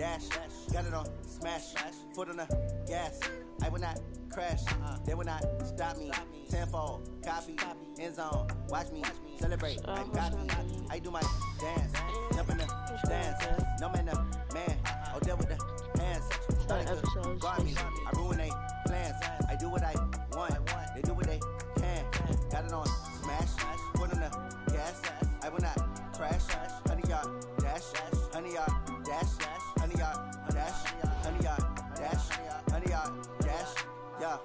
dash. Got it on smash. Foot on the gas. I will not crash. They will not stop me. Tenfold, copy, end zone. Watch me celebrate. I copy. I do my dance. Jump in the dance. No man, the man. Oh, deal with the hands. Guard me. I ruin they plans. I do what I want. They do what they can. Got it on smash. Foot on the gas. I will not crash. 100-yard dash. 100-yard dash. 100-yard dash. 100-yard dash. 100-yard dash. Yeah.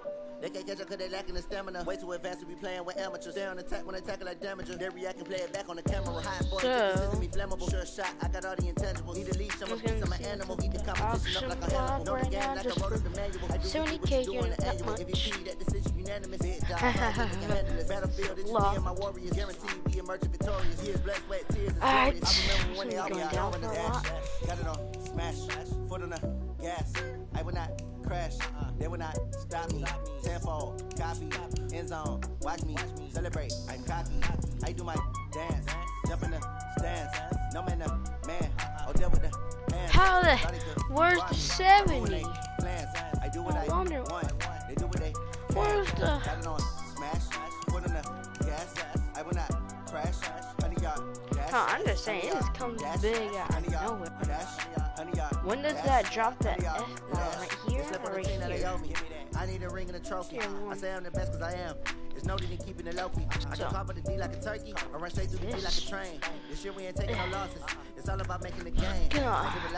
They can't catch up cause they lacking the stamina. Way too advanced to be playing with amateurs. They on attack when they tackle like damager. They react and play it back on the camera. High boy, me flammable. Sure shot, I got all the intangibles. Need a leash, I'm a piece of my animal. Eat the competition up like a animal. Know the game like I wrote the manual. I do what you do on the annual. MVP, that decision unanimous. Big job, battlefield, it's me and my warriors. Guaranteed we emerge victorious. Years, blood, sweat, tears, and stories. I remember when they all got down in the dash. Got it on smash, foot on the gas. I will not crash, they will not stop me. Tenfold, copy, end zone. Watch me celebrate. I'm cocky. I do my dance. Jump in the stands. No man, the man. Oh, deal with the hands. How the? Where's the 70? I do what I want. They do what they. Where's the? Got it on smash. Foot on the gas. I will not crash. 100-yard dash. Oh, I'm just saying, it just comes big out of nowhere. When does that drop the F right here or right here? I need a ring and a trophy. I say I'm the best cause I am. It's no need in keeping it low key. I can cover the D like a turkey or run straight through the D like a train. This year we ain't taking no losses. It's all about making the game.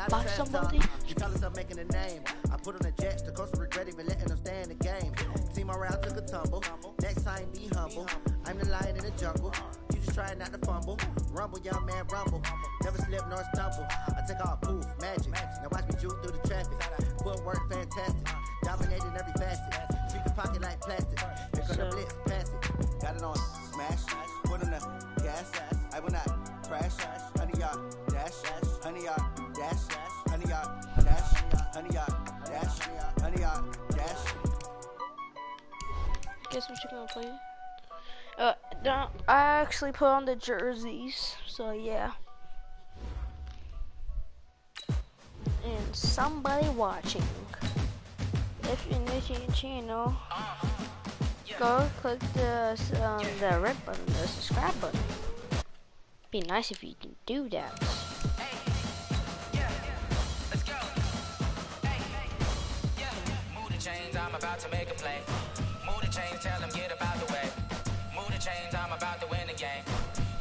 Box somebody? You call yourself making a name. I put on the Jets. The coach regret even letting them stay in the game. Team around took a tumble. Next time be humble. I'm the lion in the jungle. You just trying not to fumble. Rumble, young man, rumble. Never slip nor stumble. I take off, poof, magic. Now watch me juke through the traffic. Footwork fantastic. Dominating every facet. Treat the pocket like plastic. Here come the blitz, pass it. Got it on smash. Foot on the gas. I will not crash. 100-yard dash. 100-yard dash. 100-yard dash. 100-yard dash. 100-yard dash. Guess what you're gonna play? I actually put on the jerseys, so yeah. And somebody watching. If you're new to your channel, go click the red button, the subscribe button. Be nice if you can do that. Move the chains, I'm about to make a play. Move the chains, tell them get about the way. Move the chains, I'm about to win the game.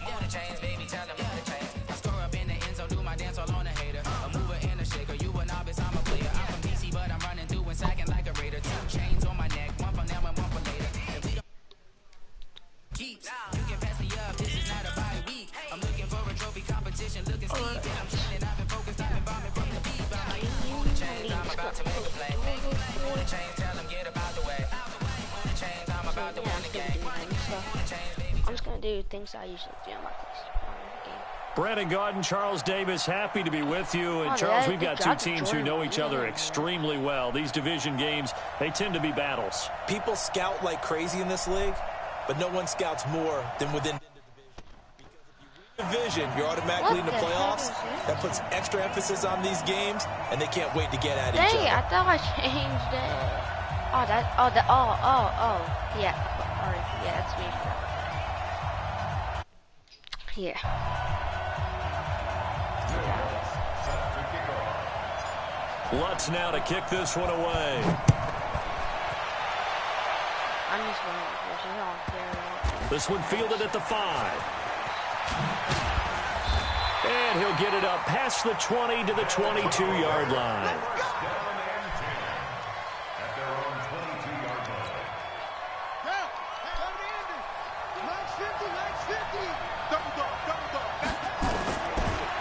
Move the chains, baby, tell them move the chains. I score up in the end zone, do my dance all on a hater. A mover and a shaker, you a novice, I'm a player. I'm from DC, but I'm running through and sacking like a raider. 2 chains on my neck, one for now and one for later. If we don't keeps, you can pass me up, this is not a bye week. I'm looking for a trophy competition, looking steep. And I'm shining, I've been focused, I've been bombing from the deep. I'm like, move the chains, I'm about to make a play. Move the chains, tell them get about the way. Move the chains, I'm about to win the game. I'm just gonna do things I usually do on my game. Brandon Gaudin, Charles Davis, happy to be with you. And Charles, we've got two teams who know each other extremely well. These division games, they tend to be battles. People scout like crazy in this league, but no one scouts more than within the division. You're automatically in the playoffs. That puts extra emphasis on these games, and they can't wait to get at each other. Dang, I thought I changed it. Yeah. Alright, yeah, that's me. Yeah. Lutz now to kick this one away. I'm just going to this one fielded at the 5. And he'll get it up past the 20 to the 22-yard line.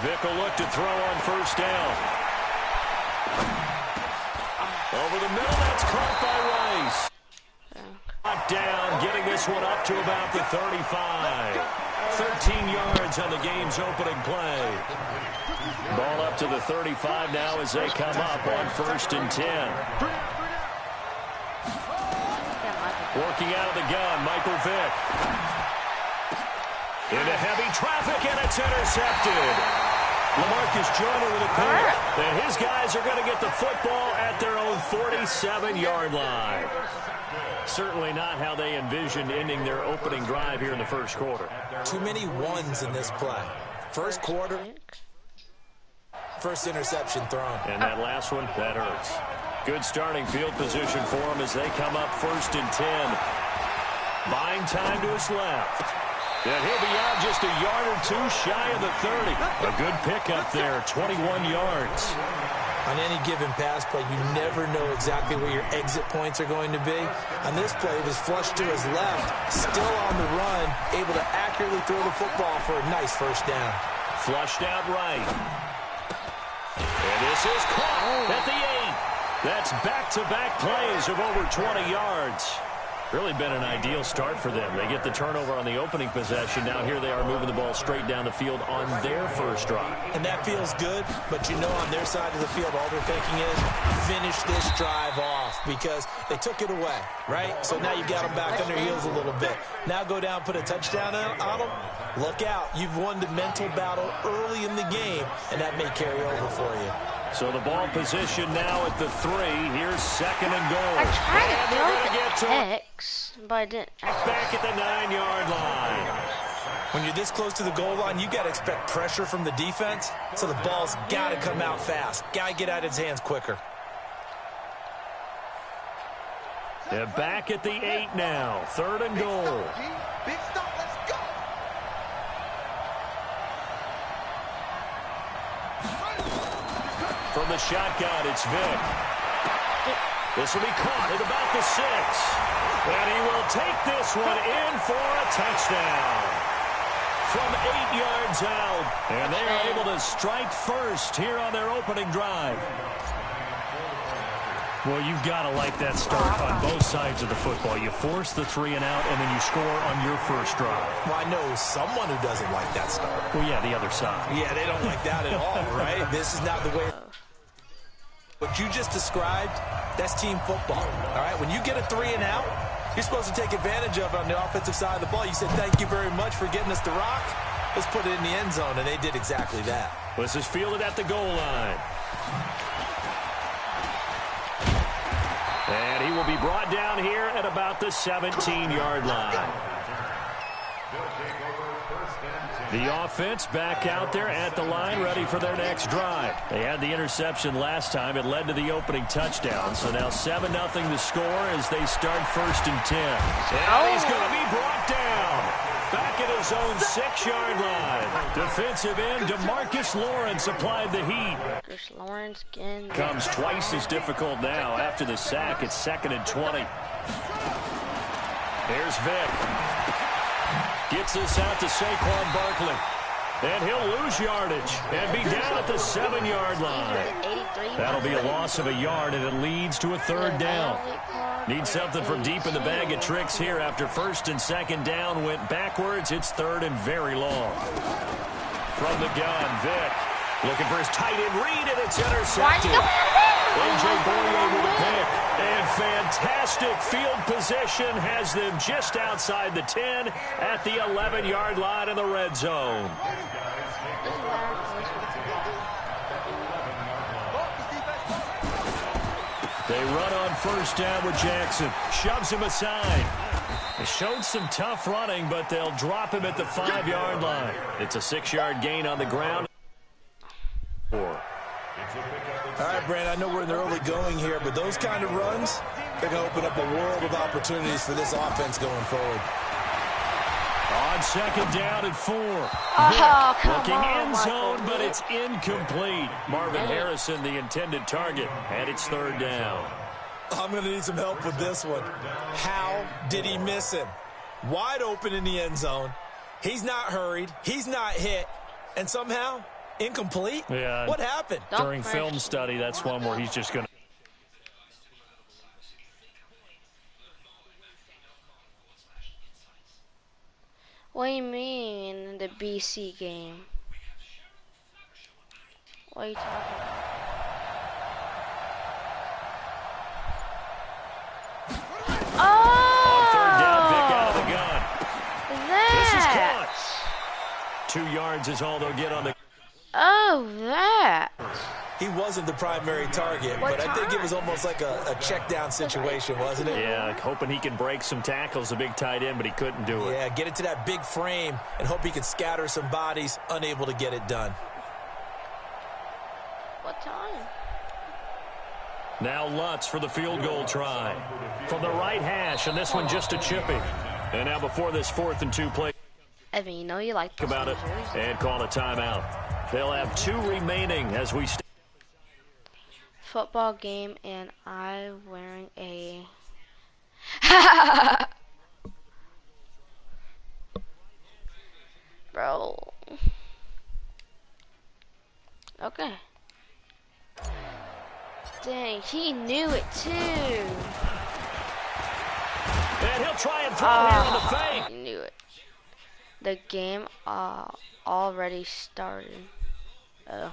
Vick will look to throw on first down. Over the middle, that's caught by Rice. Down, getting this one up to about the 35. 13 yards on the game's opening play. Ball up to the 35 now as they come up on 1st and 10. Working out of the gun, Michael Vick. Into heavy traffic, and it's intercepted. LaMarcus Joyner with a pick. And his guys are going to get the football at their own 47-yard line. Certainly not how they envisioned ending their opening drive here in the first quarter. Too many ones in this play. First quarter, first interception thrown. And that last one, that hurts. Good starting field position for them as they come up 1st and 10. Buying time to his left. And he'll be out just a yard or two shy of the 30. A good pickup there, 21 yards. On any given pass play, you never know exactly where your exit points are going to be. On this play, it was flushed to his left, still on the run, able to accurately throw the football for a nice first down. Flushed out right. And this is caught at the 8. That's back-to-back plays of over 20 yards. Really been an ideal start for them. They get the turnover on the opening possession. Now here they are moving the ball straight down the field on their first drive. And that feels good, but you know on their side of the field, all they're thinking is finish this drive off because they took it away, right? So now you got them back on their heels a little bit. Now go down, put a touchdown on them. Look out. You've won the mental battle early in the game, and that may carry over for you. So the ball position now at the 3. Here's 2nd and goal. I tried And to they're throw going to get to the X, but I didn't. back at the 9-yard line. When you're this close to the goal line, you got to expect pressure from the defense, so the ball's got to come out fast. Got to get out of his hands quicker. They're back at the 8 now. 3rd and goal. Big stop, let's go. From the shotgun, it's Vick. This will be caught at about the 6. And he will take this one in for a touchdown. From 8 yards out. And they are able to strike first here on their opening drive. Well, you've got to like that start on both sides of the football. You force the 3 and out, and then you score on your first drive. Well, I know someone who doesn't like that start. Well, yeah, the other side. Yeah, they don't like that at all, right? This is not the way. What you just described, that's team football, all right? When you get a 3 and out, you're supposed to take advantage of it on the offensive side of the ball. You said, thank you very much for getting us the rock. Let's put it in the end zone, and they did exactly that. This is fielded at the goal line. And he will be brought down here at about the 17-yard line. The offense back out there at the line, ready for their next drive. They had the interception last time. It led to the opening touchdown. So now 7-0 the score as they start 1st and 10. And he's going to be brought down. Back at his own 6-yard line. Defensive end DeMarcus Lawrence applied the heat. Marcus Lawrence again. Comes twice as difficult now after the sack. It's 2nd and 20. Here's Vick. Gets this out to Saquon Barkley. And he'll lose yardage and be down at the 7-yard line. That'll be a loss of a yard, and it leads to a 3rd down. Need something from deep in the bag of tricks here after 1st and 2nd down went backwards. It's 3rd and very long. From the gun, Vick looking for his tight end read, and it's intercepted. A.J. Boyer with a pick. And fantastic field position has them just outside the 10 at the 11-yard line in the red zone. They run on 1st down with Jackson. Shoves him aside. They showed some tough running, but they'll drop him at the 5-yard line. It's a 6-yard gain on the ground. All right, Brandon, I know we're in the early going here, but those kind of runs, they're going to open up a world of opportunities for this offense going forward. On 2nd down at 4. Looking end zone, but it's incomplete. Marvin Harrison, the intended target, and it's 3rd down. I'm going to need some help with this one. How did he miss him? Wide open in the end zone. He's not hurried. He's not hit. And somehow, incomplete? Yeah. What happened? During film study, that's one where he's just going to. What do you mean, the BC game? What are you talking about? Oh! On 3rd down, Vick out of the gun. That. This is caught. 2 yards is all they'll get on the. Oh! of that? He wasn't the primary target, but I think it was almost like a check down situation, wasn't it? Yeah, hoping he can break some tackles, a big tight end, but he couldn't do it. Yeah, get it to that big frame and hope he can scatter some bodies, unable to get it done. What time? Now Lutz for the field goal try. From the right hash, and this one just a chipping. And now before this 4th and 2 play. Evan, you know you like this About it and call a timeout. They'll have 2 remaining as we football game, and I'm wearing a bro. Okay. Dang, he knew it too. And he'll try and throw here on the fake. He knew it. The game already started. Oh.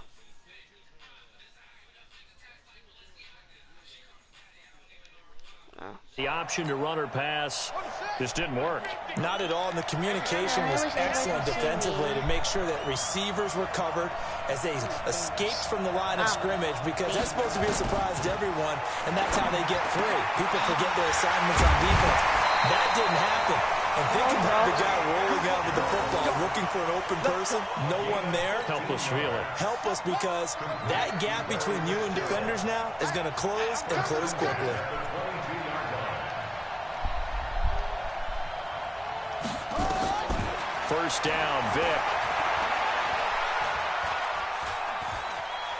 The option to run or pass just didn't work. Not at all, and the communication was excellent defensively to make sure that receivers were covered as they escaped from the line of scrimmage, because that's supposed to be a surprise to everyone, and that's how they get free. People forget their assignments on defense. That didn't happen. And think about the guy rolling out with the football, looking for an open person, no one there. Helpless feeling. Helpless, because that gap between you and defenders now is going to close and close quickly. First down, Vic.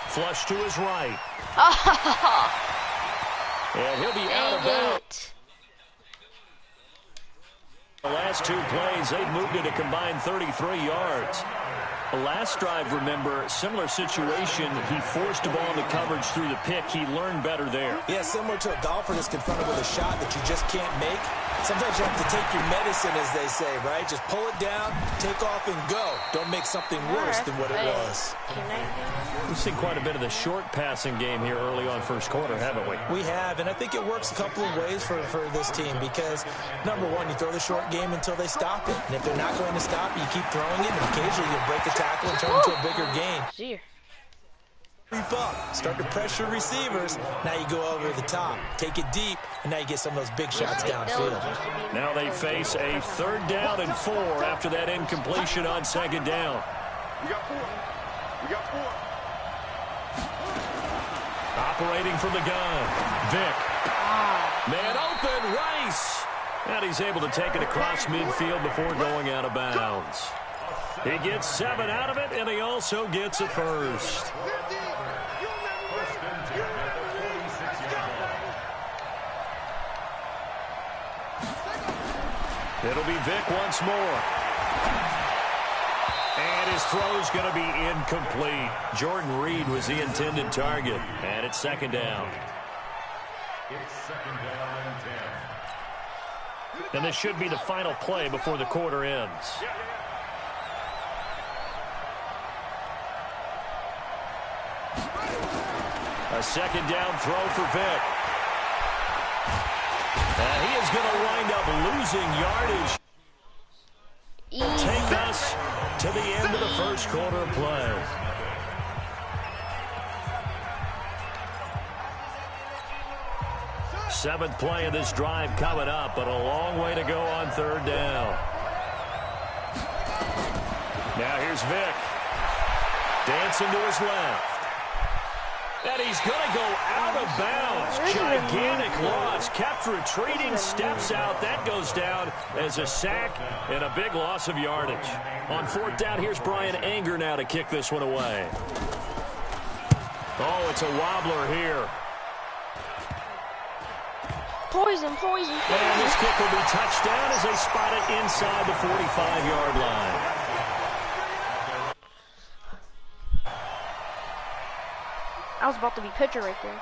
Flush to his right. And he'll be out of bounds. The last 2 plays, they've moved it a combined 33 yards. The last drive, remember, similar situation. He forced the ball into coverage through the pick. He learned better there. Yeah, similar to a golfer that's confronted with a shot that you just can't make. Sometimes you have to take your medicine, as they say, right? Just pull it down, take off, and go. Don't make something worse than what it was. We've seen quite a bit of the short passing game here early on first quarter, haven't we? We have, and I think it works a couple of ways for this team, because, number one, you throw the short game until they stop it. And if they're not going to stop it, you keep throwing it, and occasionally you break a tackle and turn it into a bigger game. Start to pressure receivers. Now you go over the top, take it deep, and now you get some of those big shots downfield. Now they face a 3rd down and 4 after that incompletion on 2nd down. We got 4. We got 4. Operating from the gun, Vic. Man open, Rice. And he's able to take it across midfield before going out of bounds. He gets 7 out of it, and he also gets a first. It'll be Vic once more. And his throw's going to be incomplete. Jordan Reed was the intended target. And it's 2nd down. It's 2nd down and 10. And this should be the final play before the quarter ends. A 2nd down throw for Vic. And he is going to wind up losing yardage. Take us to the end of the first quarter of play. Seventh play of this drive coming up, but a long way to go on 3rd down. Now here's Vic. Dancing to his left. And he's going to go out of bounds. Gigantic loss. Kept retreating, steps out. That goes down as a sack and a big loss of yardage. On 4th down, here's Brian Anger now to kick this one away. Oh, it's a wobbler here. Poison. And this kick will be touchdown as they spot it inside the 45-yard line. I was about to be pitcher right there.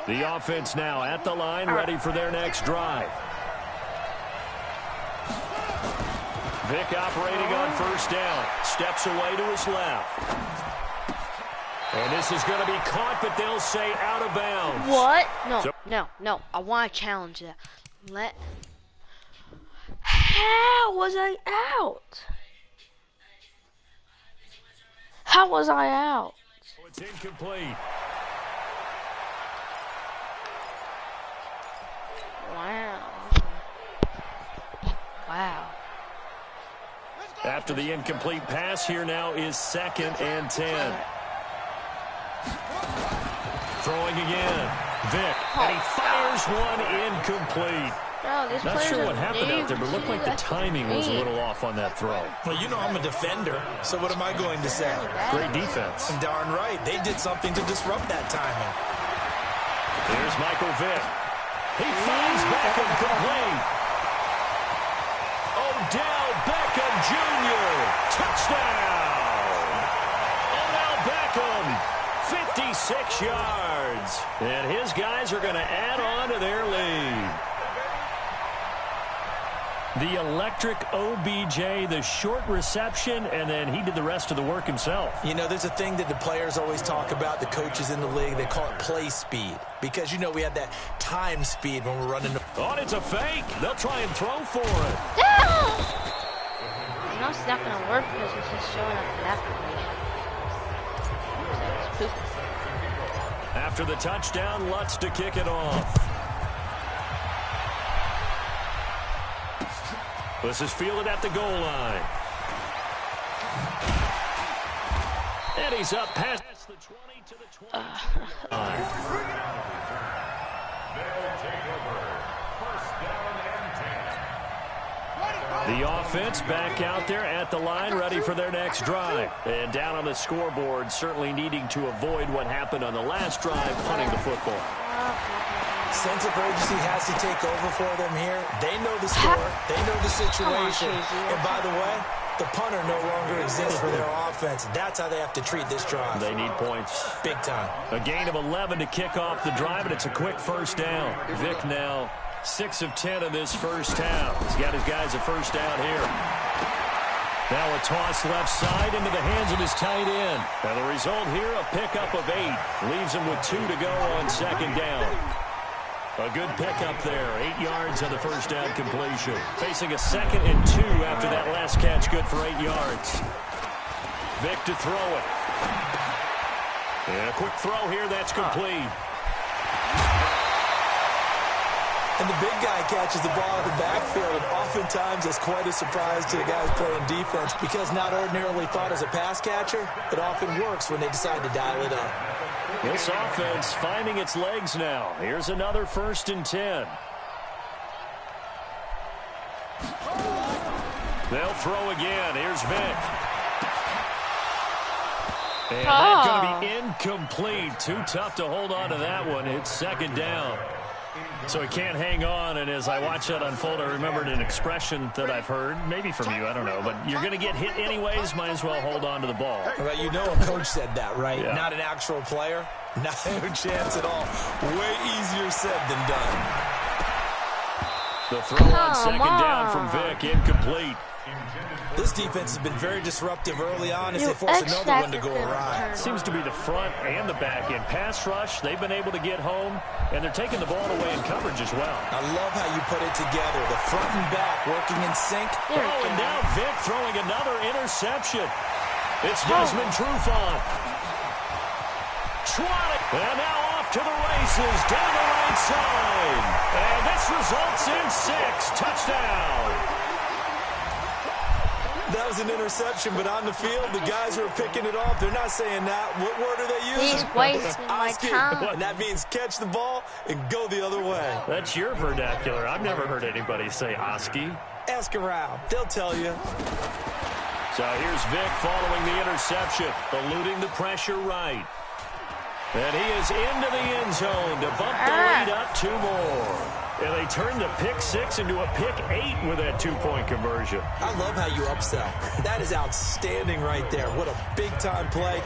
The offense now at the line, ready for their next drive. Vic operating on 1st down. Steps away to his left. And this is going to be caught, but they'll say out of bounds. What? No. I want to challenge that. How was I out? How was I out? It's incomplete. Wow. Wow. After the incomplete pass, here now is 2nd and 10. Throwing again. Vic, and he fires one incomplete. Bro, Not sure what happened out there, but it looked like the timing was a little off on that throw. Well, you know I'm a defender, so what am I going to say? Great defense. Darn right. They did something to disrupt that timing. Here's Michael Vick. He finds Beckham complete. Odell Beckham Jr. Touchdown. Odell Beckham, 56 yards. And his guys are going to add on to their lead. The electric OBJ, the short reception, and then he did the rest of the work himself. You know, there's a thing that the players always talk about, the coaches in the league, they call it play speed. Because, you know, we have that time speed when we're running. Oh, it's a fake. They'll try and throw for it. You know it's not going to work because it's just showing up in that formation. After the touchdown, Lutz to kick it off. This is fielded at the goal line. And he's up past the 20 to the 20. They'll take over. 1st down and 10. The offense back out there at the line, ready for their next drive. And down on the scoreboard, certainly needing to avoid what happened on the last drive, punting the football. Sense of urgency has to take over for them here. They know the score. They know the situation. And by the way, the punter no longer exists for their offense. That's how they have to treat this drive. They need points. Big time. A gain of 11 to kick off the drive, and it's a quick 1st down. Vic now 6 of 10 in this first half. He's got his guys a 1st down here. Now a toss left side into the hands of his tight end. And the result here, a pickup of 8. Leaves him with 2 to go on 2nd down. A good pickup there. 8 yards on the 1st down completion. Facing a 2nd and 2 after that last catch. Good for 8 yards. Vic to throw it. And a quick throw here. That's complete. And the big guy catches the ball in the backfield, and oftentimes it's quite a surprise to the guys playing defense because not ordinarily thought as a pass catcher, it often works when they decide to dial it up. This offense finding its legs now. Here's another 1st and 10. They'll throw again. Here's Vic. And that's going to be incomplete. Too tough to hold on to that one. It's 2nd down. So he can't hang on, and as I watch that unfold, I remembered an expression that I've heard, maybe from you, I don't know, but you're going to get hit anyways, might as well hold on to the ball. Well, you know a coach said that, right? Yeah. Not an actual player. Not a chance at all. Way easier said than done. The throw on 2nd down from Vic, incomplete. This defense has been very disruptive early on as they force another one to go awry. Seems to be the front and the back end. Pass rush, they've been able to get home, and they're taking the ball away in coverage as well. I love how you put it together. The front and back working in sync. Oh, and now Vic throwing another interception. It's Desmond Trufant. Trotting, and now off to the races, down the right side. And this results in 6. Touchdown. That was an interception, but on the field, the guys who are picking it off, they're not saying that. What word are they using? He's wasting my time. And that means catch the ball and go the other way. That's your vernacular. I've never heard anybody say Oski. Ask around. They'll tell you. So here's Vic following the interception, eluding the pressure right. And he is into the end zone to bump the lead up 2 more. And they turn the pick 6 into a pick 8 with that 2-point conversion. I love how you upsell. That is outstanding right there. What a big-time play.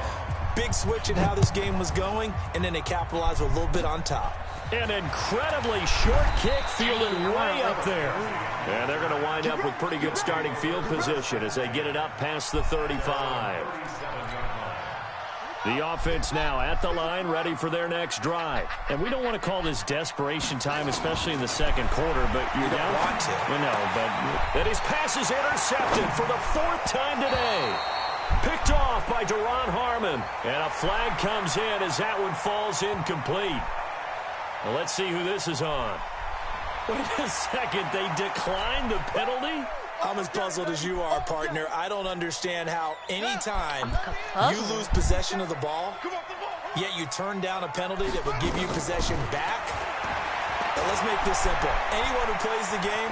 Big switch in how this game was going, and then they capitalized with a little bit on top. An incredibly short kick fielded way up there. And they're going to wind up with pretty good starting field position as they get it up past the 35. The offense now at the line, ready for their next drive. And we don't want to call this desperation time, especially in the second quarter, but you're down. Want to. Well, no, but that his pass is intercepted for the 4th time today. Picked off by Duron Harmon. And a flag comes in as that one falls incomplete. Well, let's see who this is on. Wait a second, they declined the penalty? I'm as puzzled as you are, partner. I don't understand how anytime you lose possession of the ball, yet you turn down a penalty that would give you possession back. But let's make this simple. Anyone who plays the game,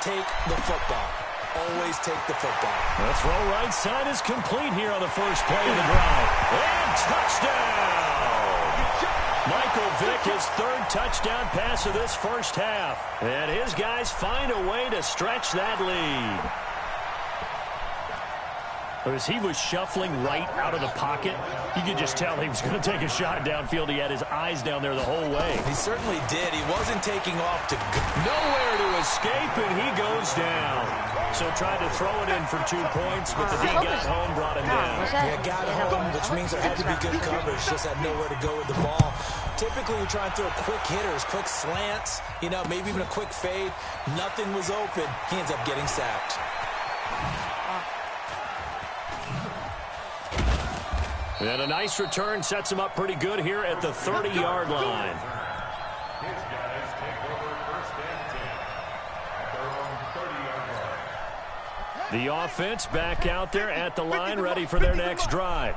take the football. Always take the football. The throw right side is complete here on the first play of the drive. And touchdown! Michael Vick, his 3rd touchdown pass of this first half. And his guys find a way to stretch that lead. As he was shuffling right out of the pocket, you could just tell he was going to take a shot downfield. He had his eyes down there the whole way. He certainly did. He wasn't taking off to go. Nowhere to escape, and he goes down. So tried to throw it in for 2 points, but the D got home, brought him down. Yeah, got home, which means there had to be good coverage. Just had nowhere to go with the ball. Typically, we try and throw quick hitters, quick slants, you know, maybe even a quick fade. Nothing was open. He ends up getting sacked. And a nice return sets him up pretty good here at the 30-yard line. His guys take over 1st and 10. Their own 30-yard line. The offense back out there at the line, ready for their next drive.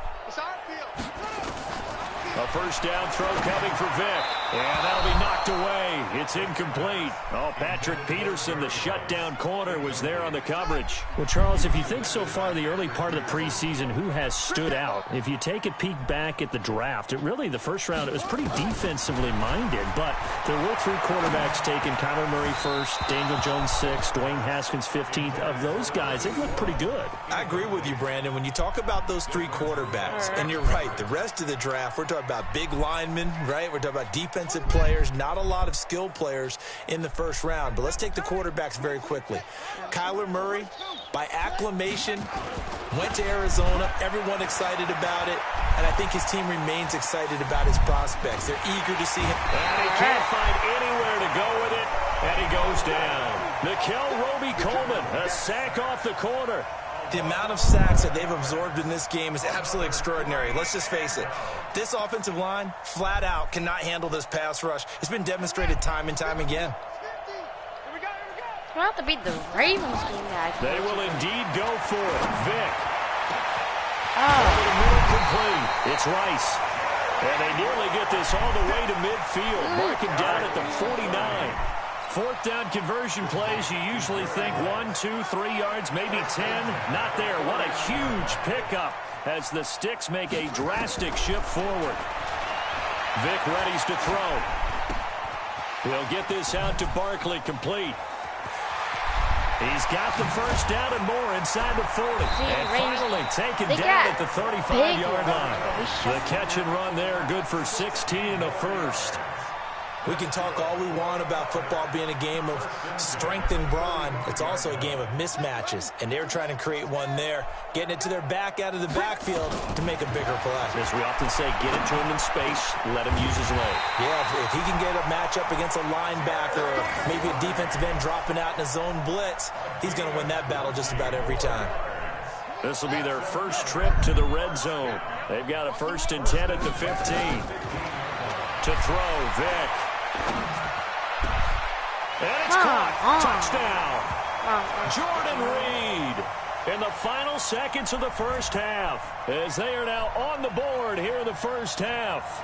A first down throw coming for Vick. And that'll be knocked away. It's incomplete. Oh, Patrick Peterson, the shutdown corner, was there on the coverage. Well, Charles, if you think so far the early part of the preseason, who has stood out? If you take a peek back at the draft, the first round, it was pretty defensively minded. But there were 3 quarterbacks taken. Kyler Murray first, Daniel Jones 6th, Dwayne Haskins 15th. Of those guys, they look pretty good. I agree with you, Brandon. When you talk about those 3 quarterbacks, and you're right, the rest of the draft, we're talking about big linemen, right? We're talking about defensive players, not a lot of skilled players in the first round. But let's take the quarterbacks very quickly. Kyler Murray, by acclamation, went to Arizona. Everyone excited about it. And I think his team remains excited about his prospects. They're eager to see him. And he can't find anywhere to go with it. And he goes down. Nickel Roby-Coleman, a sack off the corner. The amount of sacks that they've absorbed in this game is absolutely extraordinary. Let's just face it. This offensive line, flat out, cannot handle this pass rush. It's been demonstrated time and time again. We'll have to beat the Ravens game back. They will indeed go for it. Vick. Over the middle, complete. It's Rice. And they nearly get this all the way to midfield. Marking down at the 49. 4th down conversion plays, you usually think 1, 2, 3 yards, maybe 10. Not there. What a huge pickup as the Sticks make a drastic shift forward. Vick readies to throw. He'll get this out to Barkley, complete. He's got the first down and more inside the 40. And finally taken down at the 35-yard line. The catch and run there, good for 16 and a first. We can talk all we want about football being a game of strength and brawn. It's also a game of mismatches, and they're trying to create one there, getting it to their back out of the backfield to make a bigger play. As we often say, get it to him in space, let him use his leg. Yeah, if he can get a matchup against a linebacker or maybe a defensive end dropping out in a zone blitz, he's going to win that battle just about every time. This will be their first trip to the red zone. They've got a 1st and 10 at the 15. To throw, Vick. And it's caught. Touchdown. Jordan Reed in the final seconds of the first half as they are now on the board here in the first half.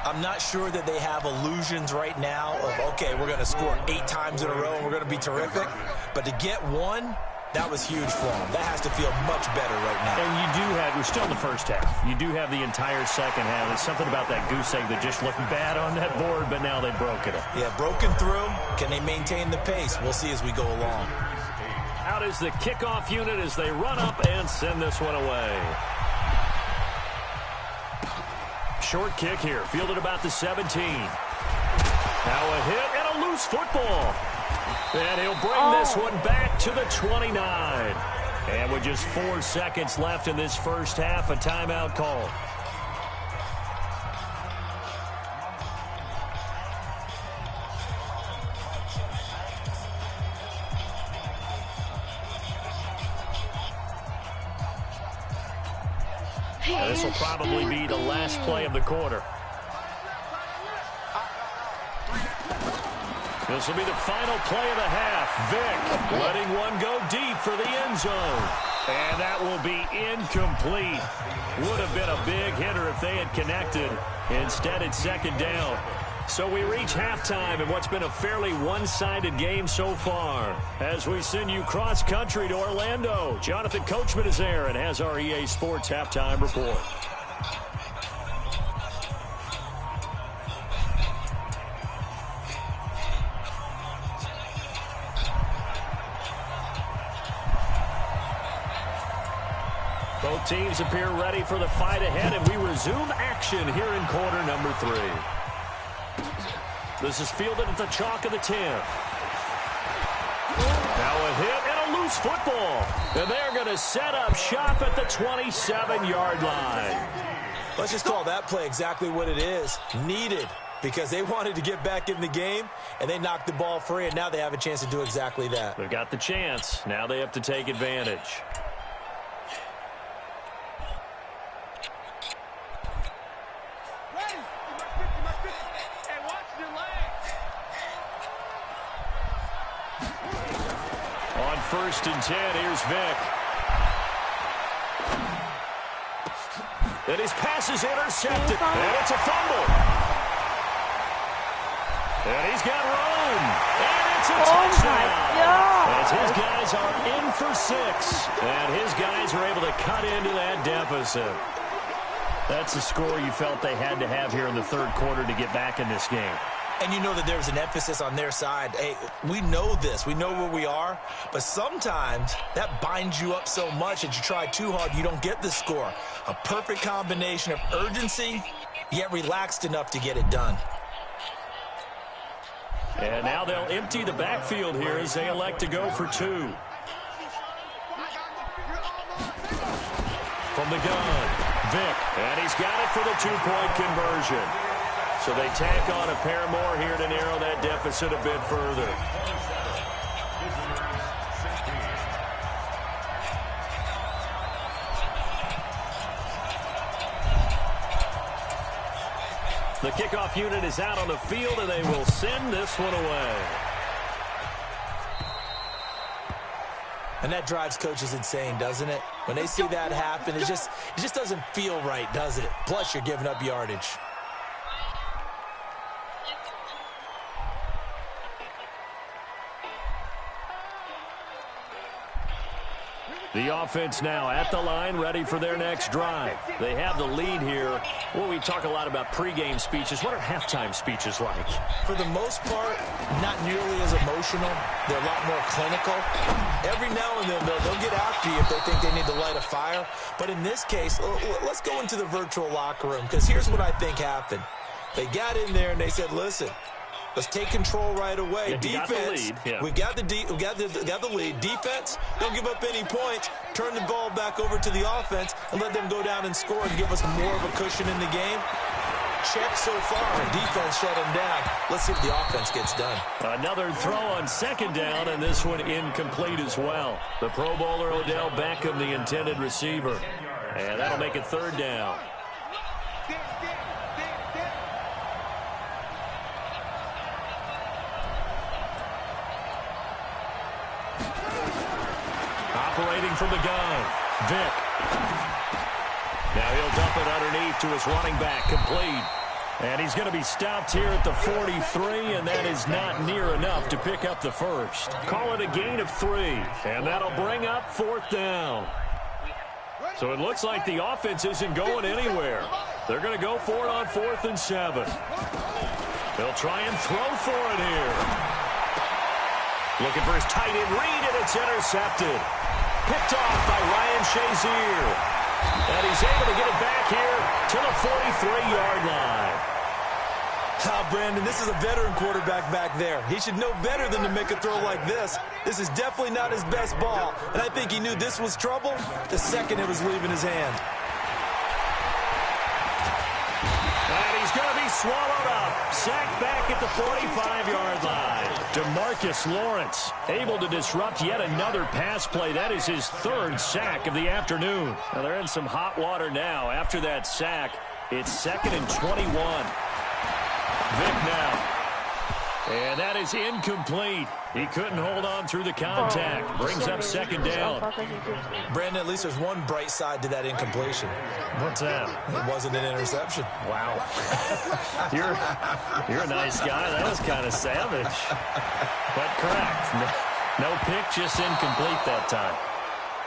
I'm not sure that they have illusions right now of, okay, we're going to score 8 times in a row and we're going to be terrific. But to get one, that was huge for them. That has to feel much better right now. And you do have, we're still in the first half. You do have the entire second half. There's something about that goose egg that just looked bad on that board, but now they've broken it. Yeah, broken through. Can they maintain the pace? We'll see as we go along. Out is the kickoff unit as they run up and send this one away. Short kick here, fielded about the 17. Now a hit and a loose football. And he'll bring this one back to the 29. And with just 4 seconds left in this first half, a timeout call. This will probably be the last play of the quarter. This will be the final play of the half. Vick letting one go deep for the end zone. And that will be incomplete. Would have been a big hitter if they had connected. Instead, it's second down. So we reach halftime in what's been a fairly one-sided game so far. As we send you cross-country to Orlando, Jonathan Coachman is there and has our EA Sports halftime report. Both teams appear ready for the fight ahead, and we resume action here in quarter number 3. This is fielded at the chalk of the 10. Now a hit and a loose football. And they're going to set up shop at the 27-yard line. Let's just call that play exactly what it is. Needed, because they wanted to get back in the game, and they knocked the ball free, and now they have a chance to do exactly that. They've got the chance. Now they have to take advantage. First and 10, here's Vick. And his pass is intercepted, and it's a fumble. And he's got room, and it's a touchdown. As his guys are in for 6, and his guys are able to cut into that deficit. That's the score you felt they had to have here in the third quarter to get back in this game. And you know that there's an emphasis on their side. Hey, we know this. We know where we are. But sometimes that binds you up so much that you try too hard, you don't get the score. A perfect combination of urgency, yet relaxed enough to get it done. And now they'll empty the backfield here as they elect to go for 2. From the gun, Vick. And he's got it for the 2-point conversion. So they tack on a pair more here to narrow that deficit a bit further. The kickoff unit is out on the field, and they will send this one away. And that drives coaches insane, doesn't it? When they see that happen, it just doesn't feel right, does it? Plus, you're giving up yardage. The offense now at the line, ready for their next drive. They have the lead here. Well, we talk a lot about pregame speeches. What are halftime speeches like? For the most part, not nearly as emotional. They're a lot more clinical. Every now and then, they'll get after you if they think they need to light a fire. But in this case, let's go into the virtual locker room, because here's what I think happened. They got in there and they said, listen, let's take control right away. Yeah, defense, we got the lead. Defense, don't give up any points. Turn the ball back over to the offense and let them go down and score and give us more of a cushion in the game. Check so far. Defense shut them down. Let's see if the offense gets done. Another throw on second down, and this one incomplete as well. The Pro Bowler Odell Beckham, the intended receiver. And that'll make it third down. Operating from the gun, Vick. Now he'll dump it underneath to his running back, complete. And he's going to be stopped here at the 43, and that is not near enough to pick up the first. Call it a gain of 3, and that'll bring up fourth down. So it looks like the offense isn't going anywhere. They're going to go for it on 4th and 7. They'll try and throw for it here. Looking for his tight end read, and it's intercepted. Picked off by Ryan Shazier. And he's able to get it back here to the 43-yard line. Brandon, this is a veteran quarterback back there. He should know better than to make a throw like this. This is definitely not his best ball. And I think he knew this was trouble the second it was leaving his hand. And he's going to be he's swallowed up. Sacked back at the 45-yard line. DeMarcus Lawrence able to disrupt yet another pass play. That is his third sack of the afternoon. Now they're in some hot water now. After that sack, it's 2nd and 21. Vick now. And that is incomplete. He couldn't hold on through the contact. Brings up 2nd down. Brandon, at least there's one bright side to that incompletion. What's that? It wasn't an interception. Wow. You're a nice guy. That was kind of savage. But correct. No pick, just incomplete that time.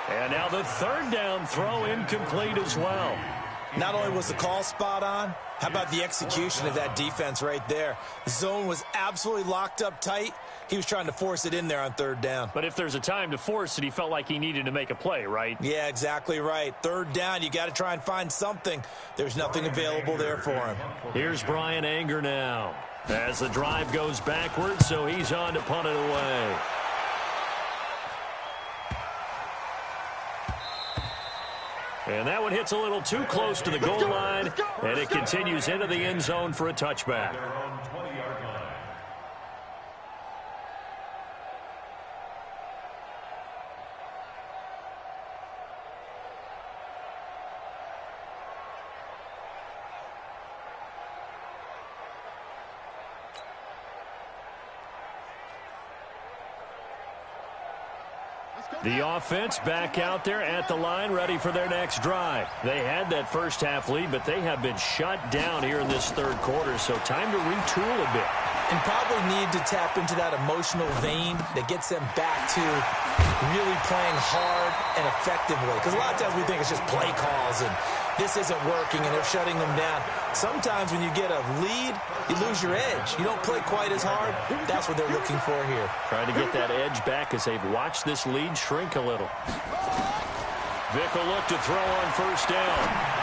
And now the 3rd down throw incomplete as well. Not only was the call spot on, how about the execution of that defense right there? The zone was absolutely locked up tight. He was trying to force it in there on 3rd down. But if there's a time to force it, he felt like he needed to make a play, right? Yeah, exactly right. 3rd down, you got to try and find something. There's nothing available there for him. Here's Brian Anger now. As the drive goes backwards, so he's on to punt it away. And that one hits a little too close to the goal line, and it continues into the end zone for a touchback. The offense back out there at the line, ready for their next drive. They had that first half lead, but they have been shut down here in this 3rd quarter, so time to retool a bit. And probably need to tap into that emotional vein that gets them back to really playing hard and effectively. Because a lot of times we think it's just play calls and this isn't working and they're shutting them down. Sometimes when you get a lead, you lose your edge. You don't play quite as hard. That's what they're looking for here. Trying to get that edge back as they've watched this lead shrink a little. Vick will look to throw on 1st down.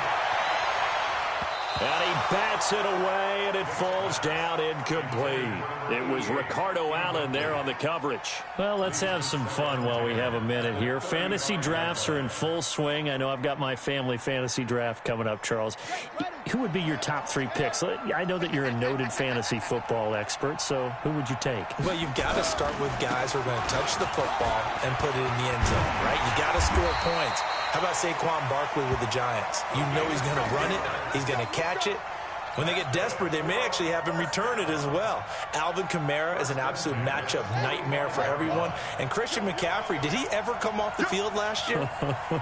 And he bats it away, and it falls down incomplete. It was Ricardo Allen there on the coverage. Well, let's have some fun while we have a minute here. Fantasy drafts are in full swing. I know I've got my family fantasy draft coming up, Charles. Who would be your top 3 picks? I know that you're a noted fantasy football expert, so who would you take? Well, you've got to start with guys who are going to touch the football and put it in the end zone, right? You got to score points. How about Saquon Barkley with the Giants? You know he's going to run it. He's going to catch it. When they get desperate, they may actually have him return it as well. Alvin Kamara is an absolute matchup nightmare for everyone. And Christian McCaffrey, did he ever come off the field last year?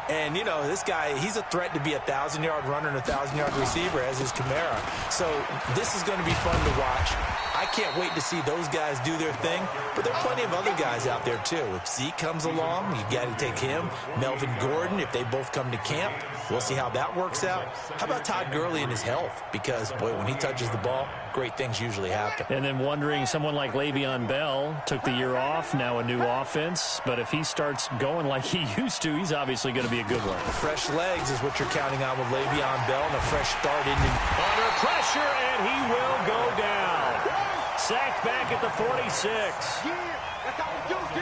And, you know, this guy, he's a threat to be a 1,000-yard runner and a 1,000-yard receiver, as is Kamara. So this is going to be fun to watch. I can't wait to see those guys do their thing, but there are plenty of other guys out there, too. If Zeke comes along, you got to take him. Melvin Gordon, if they both come to camp, we'll see how that works out. How about Todd Gurley and his health? Because, boy, when he touches the ball, great things usually happen. And then wondering, someone like Le'Veon Bell took the year off, now a new offense. But if he starts going like he used to, he's obviously going to be a good one. Fresh legs is what you're counting on with Le'Veon Bell and a fresh start into. Under pressure, and he will go down. Sacked back at the 46. That's how we do, G.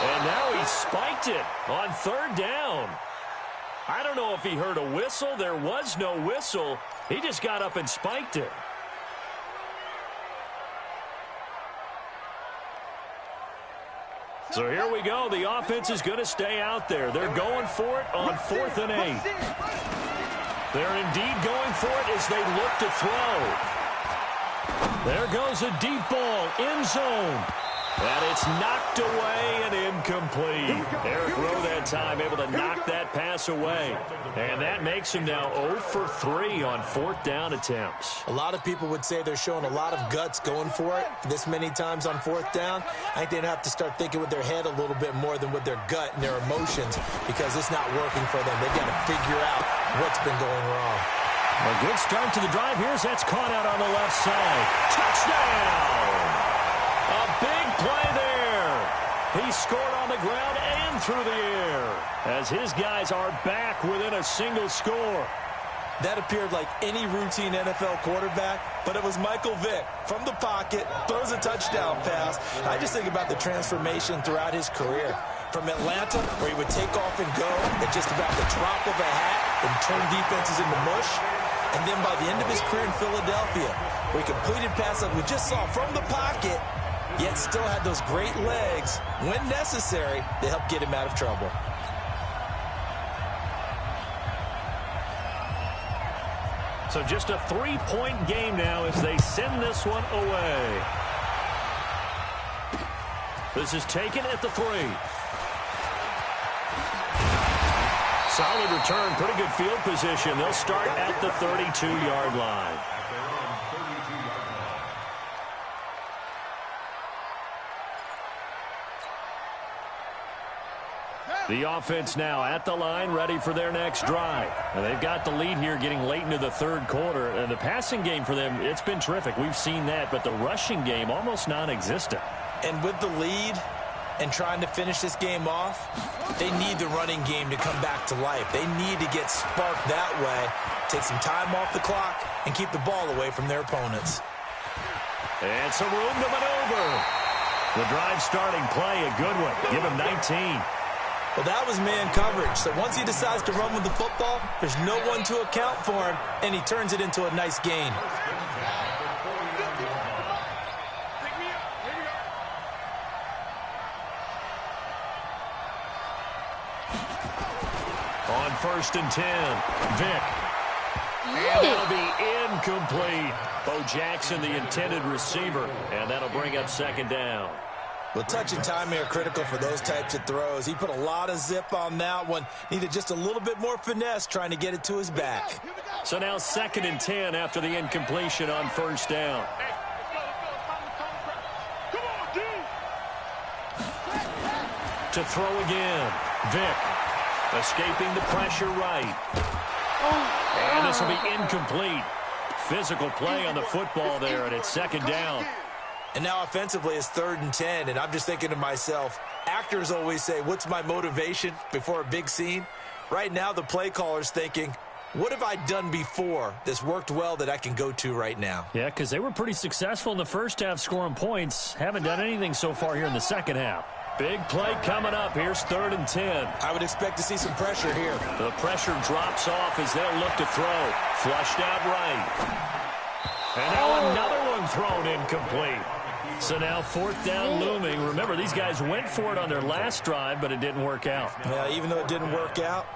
And now he spiked it on 3rd down. I don't know if he heard a whistle. There was no whistle. He just got up and spiked it. So here we go. The offense is going to stay out there. They're going for it on 4th and 8. They're indeed going for it as they look to throw. There goes a deep ball, end zone. And it's knocked away and incomplete. Eric Rowe that time able to knock that pass away. And that makes him now 0 for 3 on 4th down attempts. A lot of people would say they're showing a lot of guts going for it this many times on 4th down. I think they'd have to start thinking with their head a little bit more than with their gut and their emotions, because it's not working for them. They've got to figure out what's been going wrong. A good start to the drive. Here's that's caught out on the left side. Touchdown! A big play there. He scored on the ground and through the air as his guys are back within a single score. That appeared like any routine NFL quarterback, but it was Michael Vick from the pocket, throws a touchdown pass. I just think about the transformation throughout his career. from Atlanta, where he would take off and go at just about the drop of a hat and turn defenses into mush. And then by the end of his career in Philadelphia, where he completed passes like we just saw from the pocket, yet still had those great legs, when necessary, to help get him out of trouble. So just a 3-point game now as they send this one away. This is taken at the 3. Solid return, pretty good field position. They'll start at the 32-yard line. The offense now at the line, ready for their next drive. And they've got the lead here getting late into the third quarter. And the passing game for them, it's been terrific. We've seen that, but the rushing game almost non-existent. And with the lead and trying to finish this game off, they need the running game to come back to life. They need to get sparked that way, take some time off the clock, and keep the ball away from their opponents. And some room to maneuver. The drive starting play, a good one. Give him 19. Well, that was man coverage. So once he decides to run with the football, there's no one to account for him, and he turns it into a nice gain. On 1st and 10, Vick. And that'll be incomplete. Bo Jackson, the intended receiver, and that'll bring up 2nd down. Well, touch and timing are critical for those types of throws. He put a lot of zip on that one. Needed just a little bit more finesse trying to get it to his back. So now 2nd and 10 after the incompletion on 1st down. To throw again. Vick escaping the pressure right. And this will be incomplete. Physical play on the football there, and it's 2nd down. And now offensively it's 3rd and 10, and I'm just thinking to myself, actors always say, what's my motivation before a big scene? Right now the play caller's thinking, what have I done before that's worked well that I can go to right now? Yeah, because they were pretty successful in the first half scoring points. Haven't done anything so far here in the second half. Big play coming up. Here's 3rd and 10. I would expect to see some pressure here. The pressure drops off as they'll look to throw. Flushed out right. And now another one thrown incomplete. So now 4th down looming. Remember, these guys went for it on their last drive, but it didn't work out. Yeah, even though it didn't work out,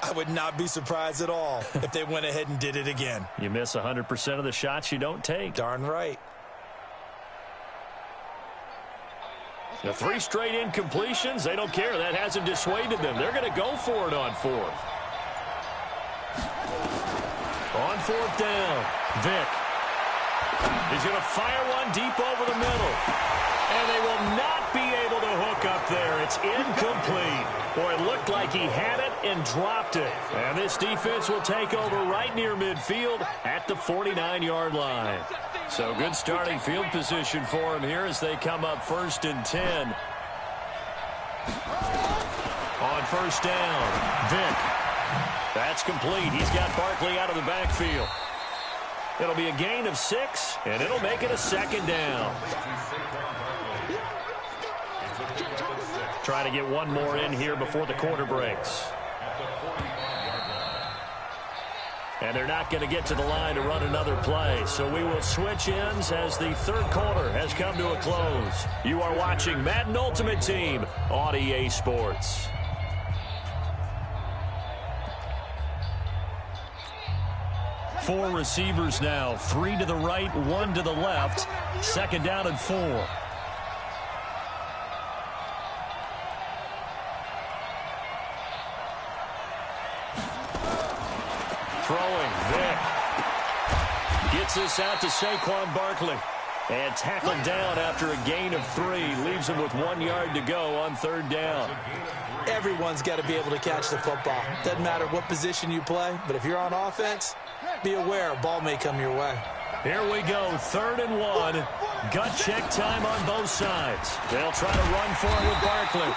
I would not be surprised at all if they went ahead and did it again. You miss 100% of the shots you don't take. Darn right. The 3 straight incompletions, they don't care. That hasn't dissuaded them. They're going to go for it on 4th. On 4th down, Vick. He's going to fire one deep over the middle. And they will not be able to hook up there. It's incomplete. Boy, it looked like he had it and dropped it. And this defense will take over right near midfield at the 49-yard line. So good starting field position for him here as they come up 1st and 10. On 1st down, Vick. That's complete. He's got Barkley out of the backfield. It'll be a gain of 6, and it'll make it a 2nd down. Trying to get one more in here before the quarter breaks. And they're not going to get to the line to run another play. So we will switch ends as the 3rd quarter has come to a close. You are watching Madden Ultimate Team on EA Sports. Four receivers now, 3 to the right, 1 to the left. 2nd down and 4. Throwing, Vick. Gets this out to Saquon Barkley. And tackled down after a gain of 3. Leaves him with 1 yard to go on 3rd down. Everyone's got to be able to catch the football. Doesn't matter what position you play, but if you're on offense, be aware a ball may come your way. Here we go, 3rd and 1. Gut check time on both sides. They'll try to run for it with Barkley.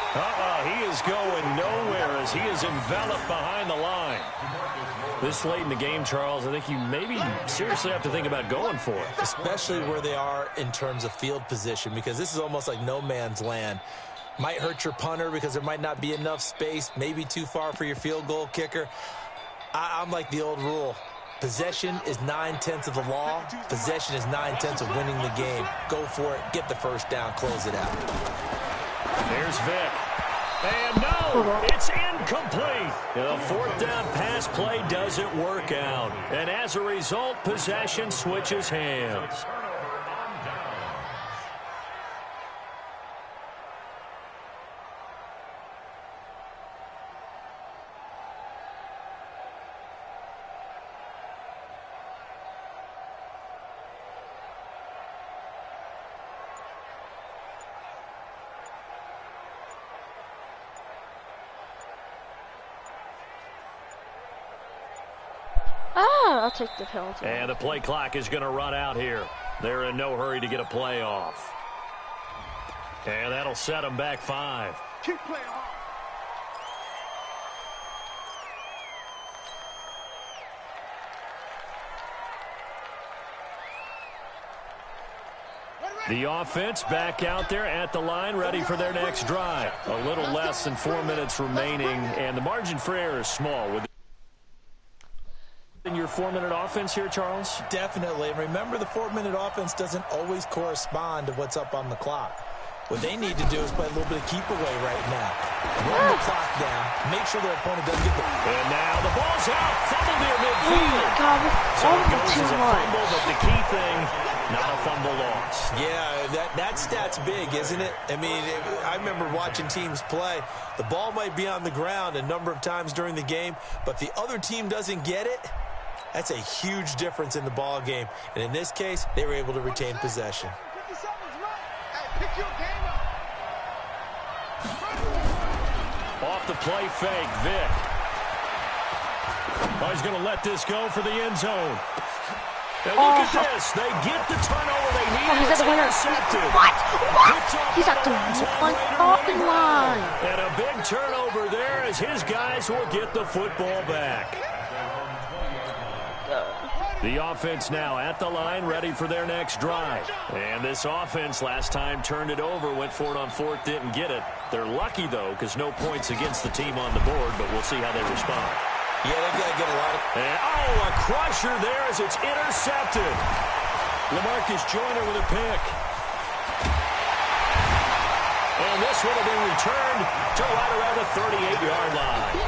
He is going nowhere as he is enveloped behind the line. This late in the game, Charles, I think you maybe seriously have to think about going for it. Especially where they are in terms of field position, because this is almost like no man's land. Might hurt your punter because there might not be enough space, maybe too far for your field goal kicker. I'm like the old rule. Possession is 9/10 of the law. Possession is 9/10 of winning the game. Go for it. Get the first down. Close it out. There's Vic. And no, it's incomplete. The fourth down pass play doesn't work out. And as a result, possession switches hands. I'll take the penalty. And the play clock is going to run out here. They're in no hurry to get a play off. And that'll set them back 5. Keep playing hard. The offense back out there at the line, ready for their next drive. A little less than 4 minutes remaining, and the margin for error is small. With in your 4-minute offense here, Charles? Definitely. And remember, the 4-minute offense doesn't always correspond to what's up on the clock. What they need to do is play a little bit of keep away right now. Run the clock down. Make sure their opponent doesn't get the... And now the ball's out. Fumble near midfield. Oh my God, So it goes as a fumble, but the key thing, not a fumble loss. Yeah, that stat's big, isn't it? I mean, I remember watching teams play. The ball might be on the ground a number of times during the game, but the other team doesn't get it. That's a huge difference in the ball game. And in this case, they were able to retain possession. Off the play fake, Vic. Oh, he's going to let this go for the end zone. And look at this. They get the turnover they need. Oh, he's at the winner. What? He's at the one line. And a big turnover there as his guys will get the football back. The offense now at the line, ready for their next drive. And this offense last time turned it over, went for it on 4th, didn't get it. They're lucky, though, because no points against the team on the board, but we'll see how they respond. Yeah, they've got to get a lot of... And, a crusher there as it's intercepted. LaMarcus Joyner with a pick. And this one will be returned to right around the 38-yard line.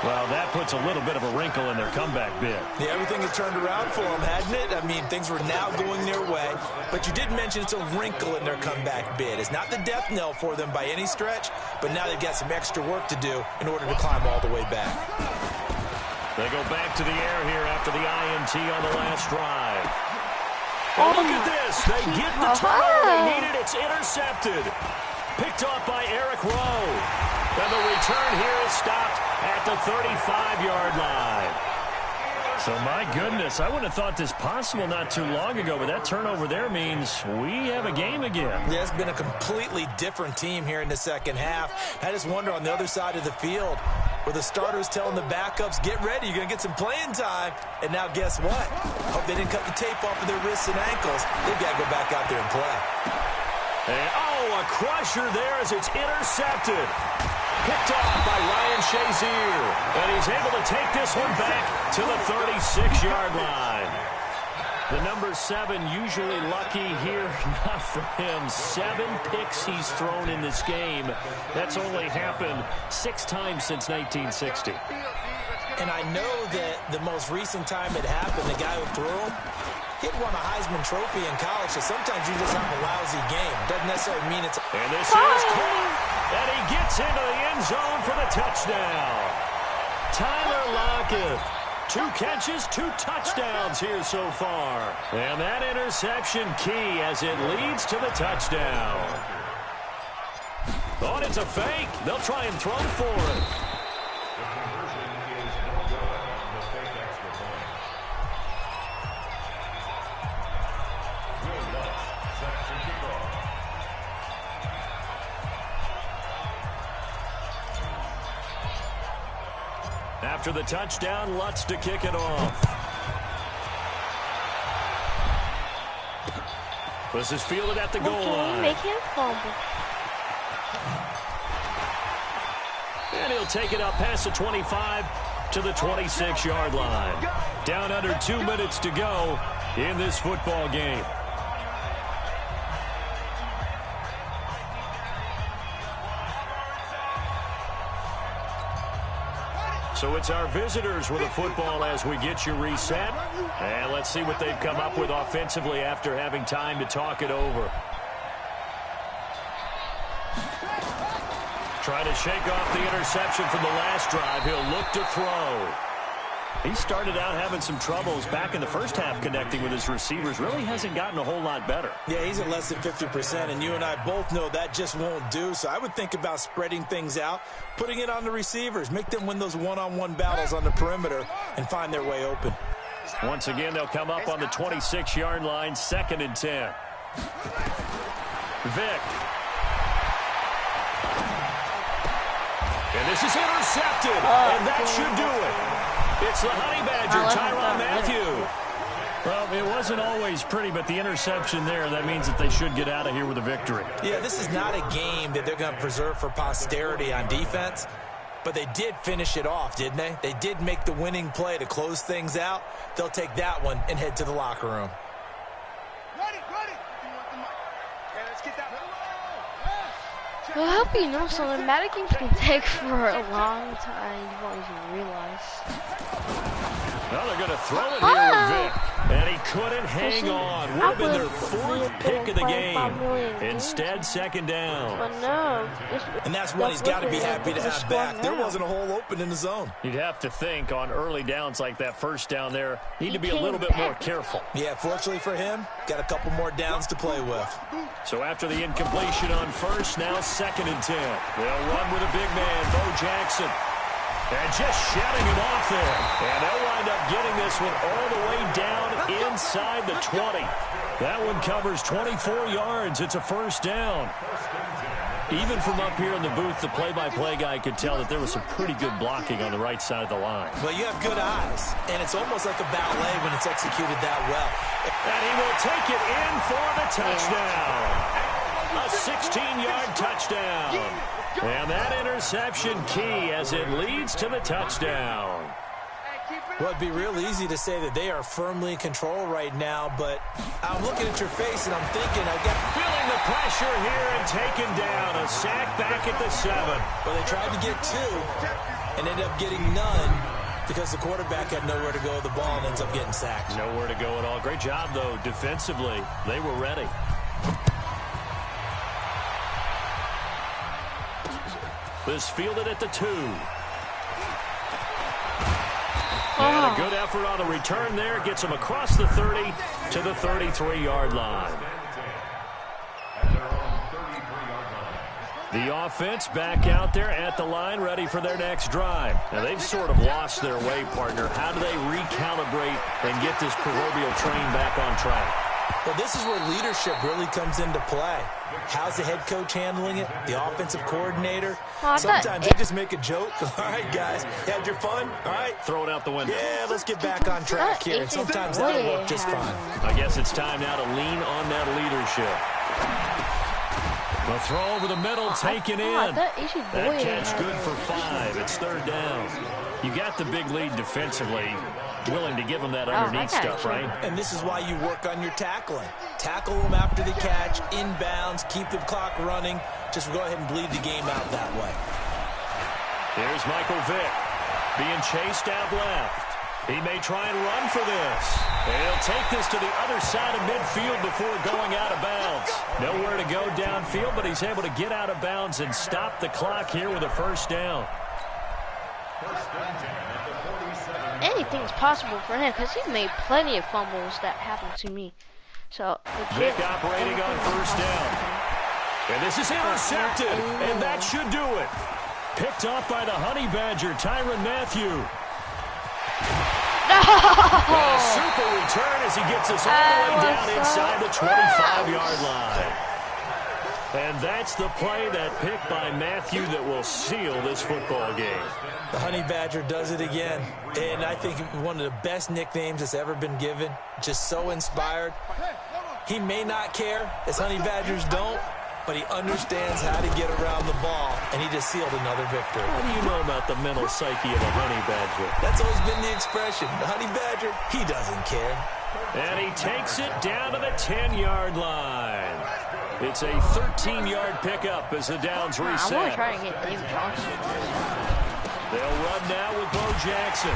Well, that puts a little bit of a wrinkle in their comeback bid. Yeah, everything had turned around for them, hadn't it? I mean, things were now going their way. But you did mention it's a wrinkle in their comeback bid. It's not the death knell for them by any stretch, but now they've got some extra work to do in order to climb all the way back. They go back to the air here after the INT on the last drive. Oh, look at this. They get the turnover they needed. It's intercepted. Picked off by Eric Rowe. And the return here is stopped at the 35-yard line. So, my goodness, I wouldn't have thought this possible not too long ago, but that turnover there means we have a game again. Yeah, it's been a completely different team here in the second half. I just wonder on the other side of the field where the starters telling the backups, get ready, you're going to get some playing time. And now guess what? Hope they didn't cut the tape off of their wrists and ankles. They've got to go back out there and play. And, a crusher there as it's intercepted. Picked off by Ryan Shazier. And he's able to take this one back to the 36-yard line. The number 7 usually lucky here. Not for him. 7 picks he's thrown in this game. That's only happened 6 times since 1960. And I know that the most recent time it happened, the guy who threw him, he'd won a Heisman Trophy in college, so sometimes you just have a lousy game. Doesn't necessarily mean it's... And this is caught. And he gets into the end zone for the touchdown. Tyler Lockett. 2 catches, 2 touchdowns here so far. And that interception key as it leads to the touchdown. Thought it's a fake. They'll try and throw for it. After the touchdown, Lutz to kick it off. This is fielded at the goal line. Make him fumble. And he'll take it up past the 25 to the 26-yard line. Down under 2 minutes to go in this football game. So it's our visitors with the football as we get you reset. And let's see what they've come up with offensively after having time to talk it over. Trying to shake off the interception from the last drive. He'll look to throw. He started out having some troubles back in the first half connecting with his receivers. Really hasn't gotten a whole lot better. Yeah, he's at less than 50%, and you and I both know that just won't do. So I would think about spreading things out, putting it on the receivers, make them win those one-on-one battles on the perimeter and find their way open. Once again, they'll come up on the 26-yard line, 2nd and 10. Vick. And this is intercepted, and that should do it. It's the Honey Badger, Tyrann Mathieu. Well, it wasn't always pretty, but the interception there, that means that they should get out of here with a victory. Yeah, this is not a game that they're going to preserve for posterity on defense, but they did finish it off, didn't they? They did make the winning play to close things out. They'll take that one and head to the locker room. Ready. Let's get that. Well, I hope you know something. Madden games can take for a long time. You won't even realize. Well, they're going to throw it here with Vick. And he couldn't hang on. Would have been their 4th pick of the game. Instead, 2nd down. But no. And that's one he's got to be happy to have back. There wasn't a hole open in the zone. You'd have to think on early downs like that first down there, need to be a little bit more careful. Yeah, fortunately for him, got a couple more downs to play with. So after the incompletion on first, now 2nd and 10. They'll run with a big man, Bo Jackson. And just shutting him off there. And they'll wind up getting this one all the way down inside the 20. That one covers 24 yards. It's a 1st down. Even from up here in the booth, the play-by-play guy could tell that there was some pretty good blocking on the right side of the line. Well, you have good eyes, and it's almost like a ballet when it's executed that well. And he will take it in for the touchdown. A 16-yard touchdown. And that interception key as it leads to the touchdown. Well, it'd be real easy to say that they are firmly in control right now, but I'm looking at your face and I'm thinking, feeling the pressure here and taken down. A sack back at the 7. Well, they tried to get 2 and ended up getting none because the quarterback had nowhere to go with the ball and ends up getting sacked. Nowhere to go at all. Great job, though, defensively. They were ready. This fielded at the 2. And a good effort on the return there. Gets him across the 30 to the 33-yard line. The offense back out there at the line, ready for their next drive. Now, they've sort of lost their way, partner. How do they recalibrate and get this proverbial train back on track? Well, this is where leadership really comes into play. How's the head coach handling it? The offensive coordinator? Sometimes they just make a joke. All right, guys, had your fun? All right. Throw it out the window. Yeah, let's get back on track here. And sometimes that'll work just fine. I guess it's time now to lean on that leadership. The throw over the middle, taken in. That catch good for 5. It's 3rd down. You got the big lead defensively. Willing to give them that underneath stuff, right? And this is why you work on your tackling. Tackle them after the catch, inbounds, keep the clock running. Just go ahead and bleed the game out that way. Here's Michael Vick being chased out left. He may try and run for this. And he'll take this to the other side of midfield before going out of bounds. Nowhere to go downfield, but he's able to get out of bounds and stop the clock here with a 1st down. Anything's possible for him because he's made plenty of fumbles that happened to me. So Vick operating on 1st down. And this is intercepted. And that should do it. Picked off by the Honey Badger, Tyrann Mathieu. No! A super return as he gets us all the way down inside the 25-yard line. And that's the play, that pick by Mathieu, that will seal this football game. The Honey Badger does it again. And I think one of the best nicknames that's ever been given. Just so inspired. He may not care, as Honey Badgers don't, but he understands how to get around the ball, and he just sealed another victory. How do you know about the mental psyche of a honey badger? That's always been the expression. The honey badger, he doesn't care. And he takes it down to the 10-yard line. It's a 13-yard pickup as the downs reset. I want to try to get David Johnson. They'll run now with Bo Jackson.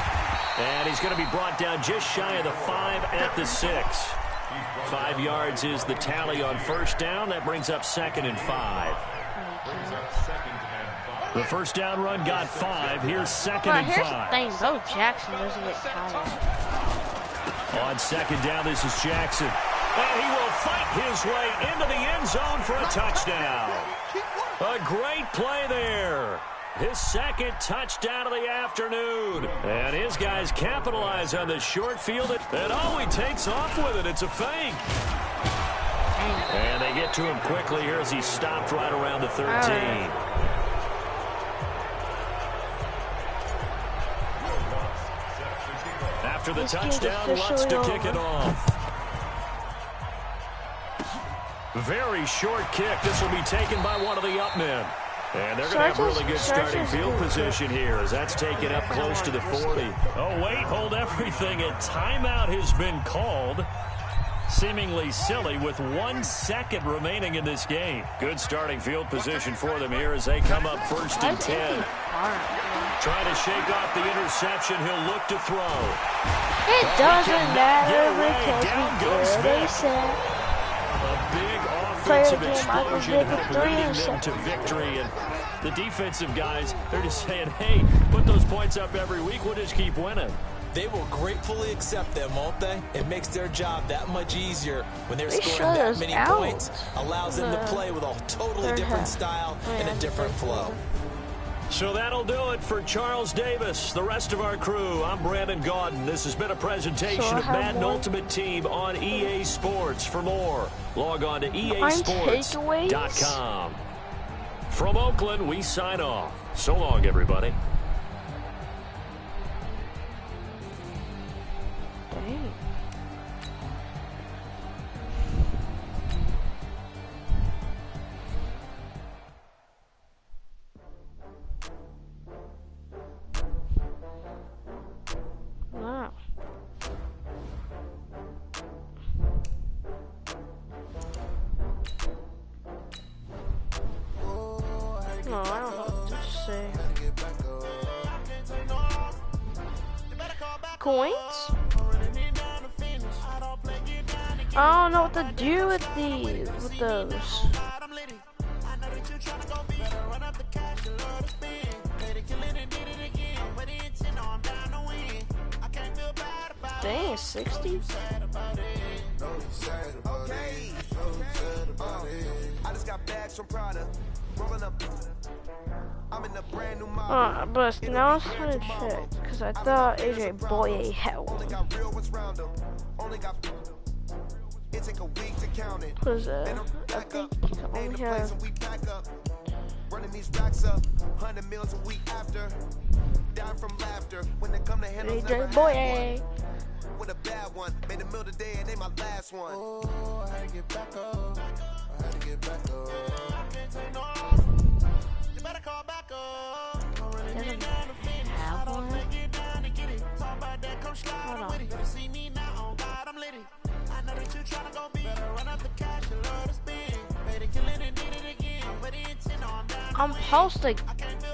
And he's going to be brought down just shy of the 5 at the 6. 5 yards is the tally on first down. That brings up 2nd and 5. The first down run got 5. Here's 2nd and 5. Here's the thing. Bo Jackson doesn't get tired. On 2nd down, this is Jackson. And he will fight his way into the end zone for a touchdown. A great play there. His 2nd touchdown of the afternoon. And his guys capitalize on the short field. And he takes off with it. It's a fake. And they get to him quickly here as he stopped right around the 13. After the touchdown, Lutz to kick it off. Very short kick. This will be taken by one of the up men. And they're going to have really good starting field position here as that's taken up close to the 40. Oh, wait, hold everything. A timeout has been called. Seemingly silly with 1 second remaining in this game. Good starting field position for them here as they come up 1st and 10. Trying to shake off the interception. He'll look to throw. It doesn't matter because we did a set. A big offensive explosion leading them to victory. And the defensive guys, they're just saying, hey, put those points up every week. We'll just keep winning. They will gratefully accept them, won't they? It makes their job that much easier when they're scoring that many points. Allows them to play with a totally different style and a different flow. So that'll do it for Charles Davis, the rest of our crew. I'm Brandon Gaudin. This has been a presentation of Madden Ultimate Team on EA Sports. For more, log on to easports.com. From Oakland, we sign off. So long, everybody. Dang. Wow. No, I don't know what to say. Coins? I don't know what to do with these, with those. Dang, 60? I just got bags from Prada. Rolling up. I'm in a brand new But now I'm trying to check, because I thought AJ Boye had one. Because I think I only have running these racks up, 100 meals a week after. Down from laughter when they come to handle AJ Boye. With a bad one, made a meal today and they my last one. Oh, I had to get back up. I had to get back up. You better call back up. I'm running it down to finish. I don't make it down to get it. Talk about that, come slide with it. Better see me now, on God, I'm litty. I know that you tryna go big. Better run up the cash, you love to spin. Better kill it and did it again. But the intent on down. I'm supposed to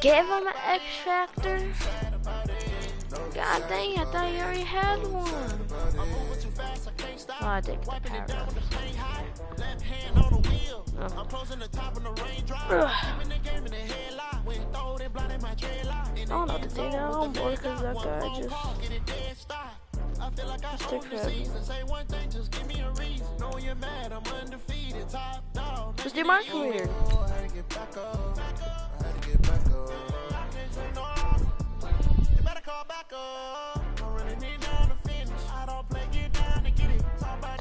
give him an X Factor? God dang, I thought you already had one. Oh, I did get the paragraph. I'm closing the top of the raindrop. I don't know what to do now. I'm bored because that guy just stick for it. Just do my career.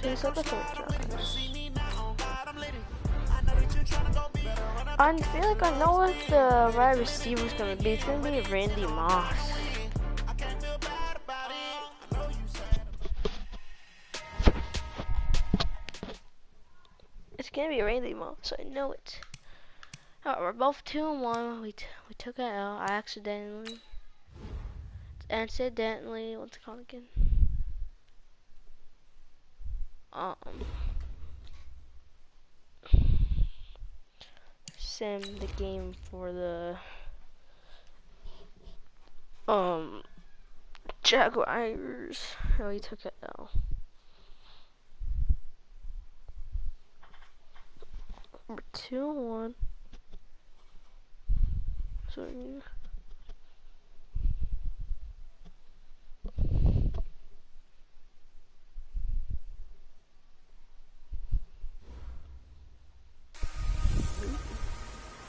Two episodes. I feel like I know what the wide receiver is going to be. It's going to be Randy Moss. It's going gonna be rainy tomorrow, so I know it. Alright, we're both 2-1. We took an L. I accidentally, what's it called again? Sim the game for the Jaguars. And we took an L. We're 2-1. So yeah.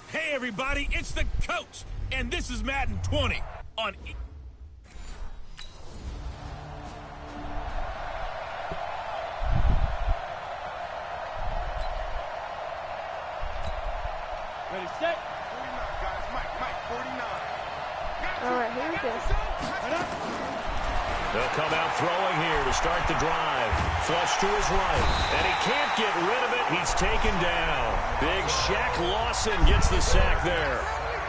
Hey everybody, it's the coach, and this is Madden 20 on Ready, set. 49, guys. Mike, 49. Alright, here we go. They'll come out throwing here to start the drive. Flush to his right, and he can't get rid of it. He's taken down. Big Shaq Lawson gets the sack there.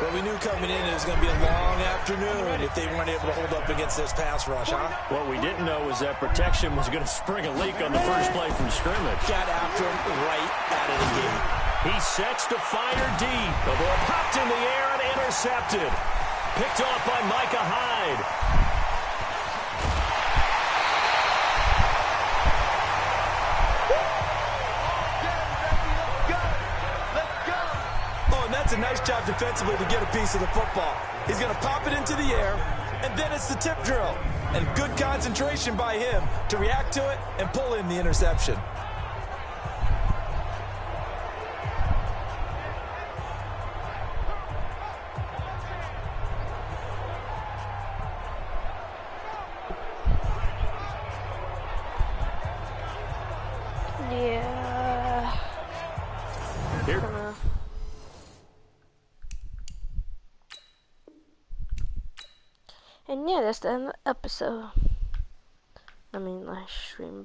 Well, we knew coming in it was going to be a long afternoon if they weren't able to hold up against this pass rush, huh? What we didn't know was that protection was going to spring a leak on the first play from scrimmage. Got after him right out of the gate. He sets to fire deep. The ball popped in the air and intercepted. Picked off by Micah Hyde. That's a nice job defensively to get a piece of the football. He's going to pop it into the air, and then it's the tip drill. And good concentration by him to react to it and pull in the interception. Yeah. Here. And yeah, that's the end of the episode. I mean, live stream.